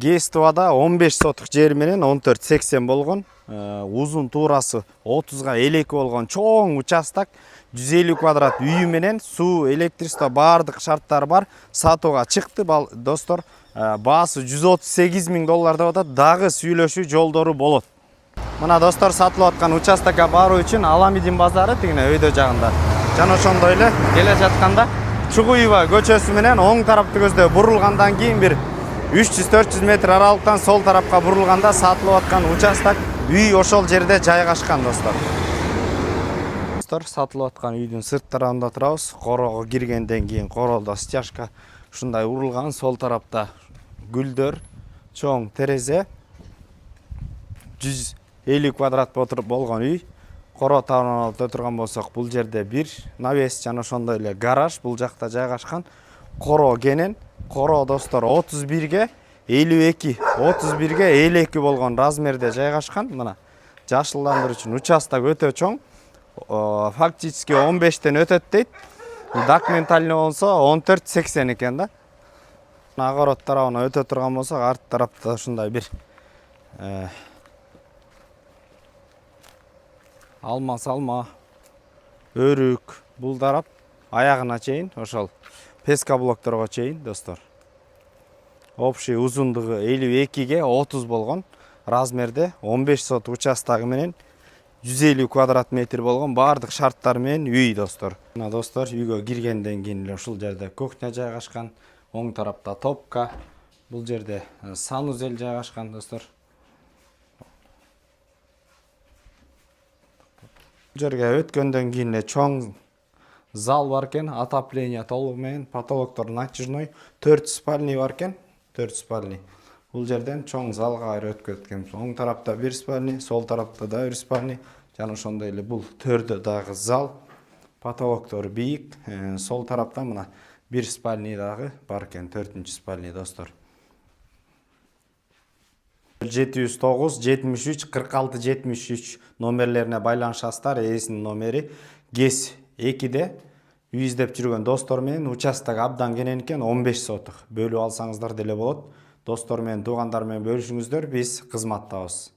ГЭС Тубада 15 сотық жер менен 14-80 болгон. Узун туурасы 30-га 52 болгон чоң участок. 150 квадрат үй менен суу, электричество бардык шарттары бар. Сатууга чыкты достор. Баасы $138 000 деп атат. Дагы сүйлөшүү жолдору болот. Мына достор, сатылып аткан участокко баруу үчүн Аламидин базары тигине өйдө жагында. Жана ошондой эле келе жатканда Чугуева көчөсү менен оң тарапты көздөй бурулгандан кийин бир 300-400 метр аралыктан сол тарапка бурулганда сатылып аткан участок үй ошол жерде жайгашкан достор. Достор, сатылып аткан үйдүн сырт тарабында турабыз. Корого киргенден кийин королдо стяжка ушундай урулган. Сол тарапта гүлдөр, чоң терезе. 150 квадрат болгон үй. Коро табынан алып отурган болсок, бул жерде бир навес жана ошондой эле гараж бул жакта жайгашкан. Коро кенен, коро достор 31-ге 52, 31-ге 52 болгон размерде жайгашкан. Мына жашылдандыруу үчүн участок өтө чоң. Фактически 15тен өтөт дейт. Документально болсо 14-80 экен да. Огород тарабына өтө турган болсок, арт тарапта ушундай бир алма, өрүк, бул тарап аягына чейин, ошол песка блокторго чейин достор. Общий узундугу 52-ге 30 болгон размерде 15 сот участогу менен 150 квадрат метр болгон бардык шарттар менен үй достор. Мына достор, үйгө киргенден кийин эле ушул жерде кухня жайгашкан, оң тарапта топка, бул жерде санузел жайгашкан достор. Бул жерге өткөндөн кийин эле чоң зал бар экен, отопление толугу менен, потолоктор натяжной, 4 спальный бар экен, 4 спальный. Бул жерден чоң залга өткөрүп экен. Оң тарапта 1 спальный, сол тарапта да 1 спальный. Жана ошондой эле бул төрдө дагы зал, потолоктор бийик. Сол тарапта мына 1 спальный дагы бар экен, 4-чү спальный достор. 709 73 46 73 номерлерине байланышасыздар. Ээсинин номери ГЭС 2-де үй издеп жүргөн достор менен участок абдан кенен экен, 15 сотық. Бөлүп алсаңыздар деле болот. Достор менен, туугандар менен бөлүшүңүздөр, биз кызматтабыз.